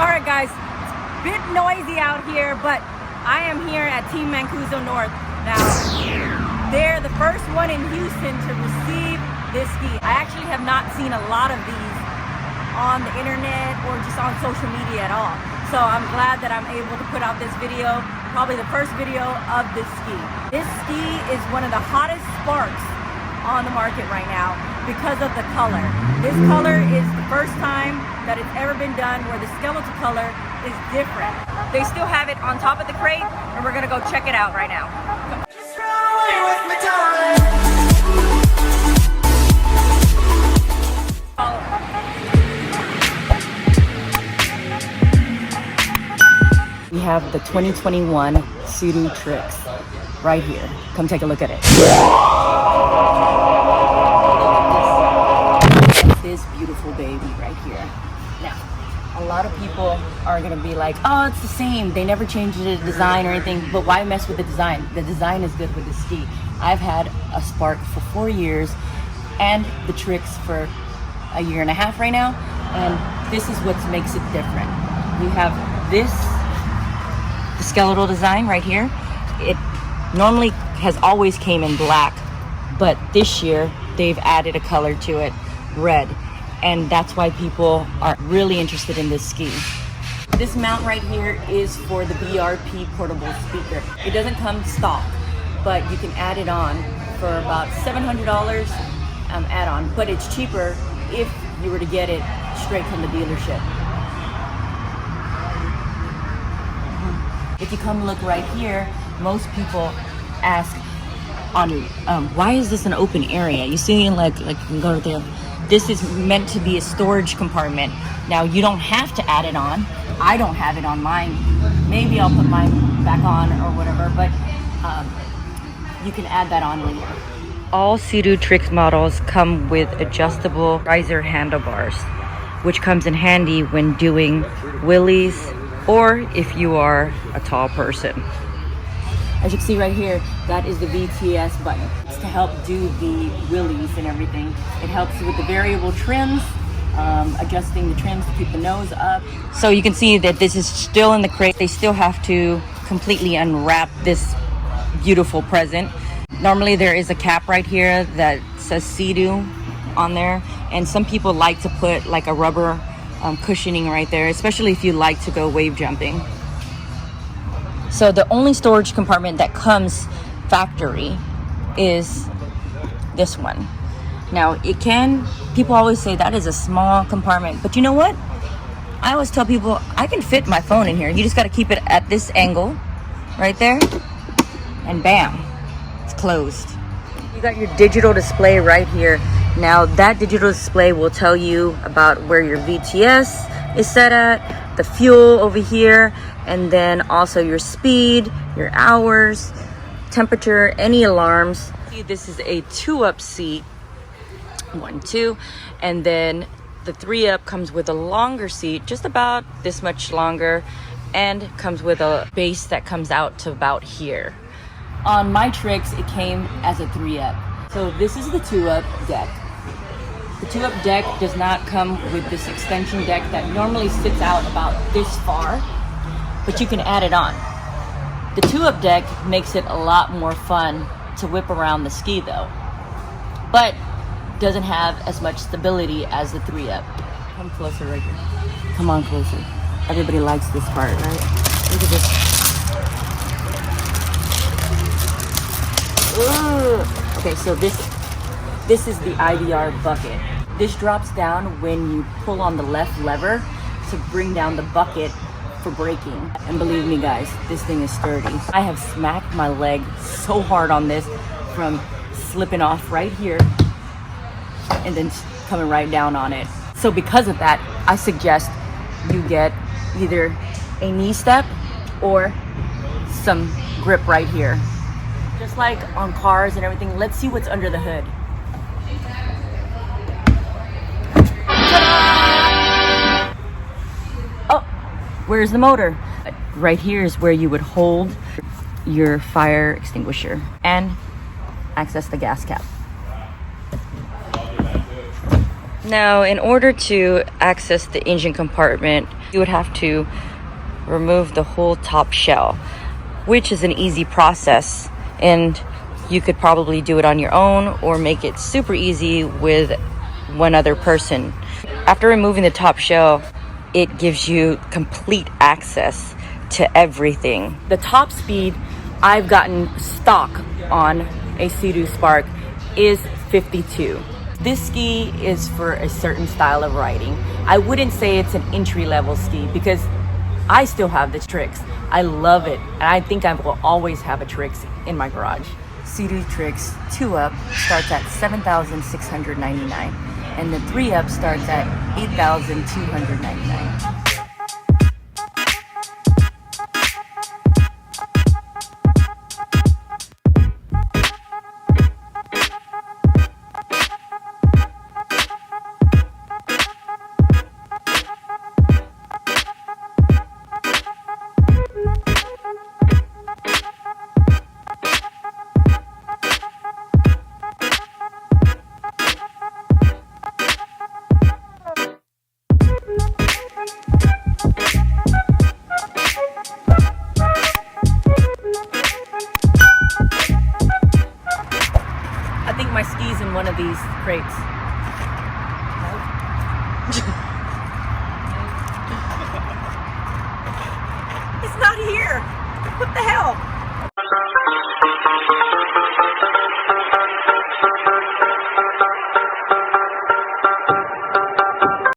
Alright guys, it's a bit noisy out here, but I am here at Team Mancuso North. Now, they're the first one in Houston to receive this ski. I actually have not seen a lot of these on the internet or just on social media at all. So I'm glad that I'm able to put out this video, probably the first video of this ski. This ski is one of the hottest sparks on the market right now because of the color. This color is the first time that it's ever been done where the skeletal color is different. They still have it on top of the crate, and we're gonna go check it out right now. We have the 2021 Seadoo Trixx right here. Come take a look at it. This beautiful baby right here. Now, a lot of people are gonna be like, oh, it's the same. They never changed the design or anything, but why mess with the design? The design is good with the ski. I've had a Spark for 4 years and the Trixx for a year and a half right now, and this is what makes it different. We have this, the skeletal design right here. It normally has always came in black, but this year they've added a color to it, red, and that's why people are really interested in this ski. This mount right here is for the BRP portable speaker. It doesn't come stock, but you can add it on for about $700 add-on, but it's cheaper if you were to get it straight from the dealership. If you come look right here, most people ask on why is this an open area? You see, like you can go there. This is meant to be a storage compartment. Now you don't have to add it on. I don't have it on mine. Maybe I'll put mine back on or whatever, but you can add that on later. All Seadoo Trixx models come with adjustable riser handlebars, which comes in handy when doing wheelies or if you are a tall person. As you can see right here, that is the VTS button. It's to help do the wheelies and everything. It helps with the variable trims, adjusting the trims to keep the nose up. So you can see that this is still in the crate. They still have to completely unwrap this beautiful present. Normally there is a cap right here that says Seadoo on there, and some people like to put like a rubber cushioning right there, especially if you like to go wave jumping. So the only storage compartment that comes factory is this one. Now people always say that is a small compartment, but you know what? I always tell people I can fit my phone in here. You just got to keep it at this angle right there, and bam, it's closed. You got your digital display right here. Now that digital display will tell you about where your VTS is set at, the fuel over here, and then also your speed, your hours, temperature, any alarms. This is a 2-up seat, 1, 2, and then the 3-up comes with a longer seat, just about this much longer, and comes with a base that comes out to about here. On my Trixx, it came as a 3-up. So this is the 2-up deck. The 2-up deck does not come with this extension deck that normally sits out about this far, but you can add it on. The 2-up deck makes it a lot more fun to whip around the ski though, but doesn't have as much stability as the 3-up. Come closer right here. Come on closer. Everybody likes this part, right? Look at this. Ooh. Okay, so this is the IDR bucket. This drops down when you pull on the left lever to bring down the bucket for braking. And believe me guys, this thing is sturdy. I have smacked my leg so hard on this from slipping off right here and then coming right down on it. So because of that, I suggest you get either a knee step or some grip right here. Just like on cars and everything, let's see what's under the hood. Oh, where's the motor? Right here is where you would hold your fire extinguisher and access the gas cap. Now, in order to access the engine compartment, You would have to remove the whole top shell, which is an easy process, and you could probably do it on your own or make it super easy with one other person. After removing the top shell, it gives you complete access to everything. The top speed I've gotten stock on a Seadoo Spark is 52. This ski is for a certain style of riding. I wouldn't say it's an entry-level ski because I still have the Trixx. I love it, and I think I will always have a Trixx in my garage. Seadoo Trixx 2-up starts at $7,699, and the 3-up starts at $8,299. I think my ski's in one of these crates. It's not here. What the hell?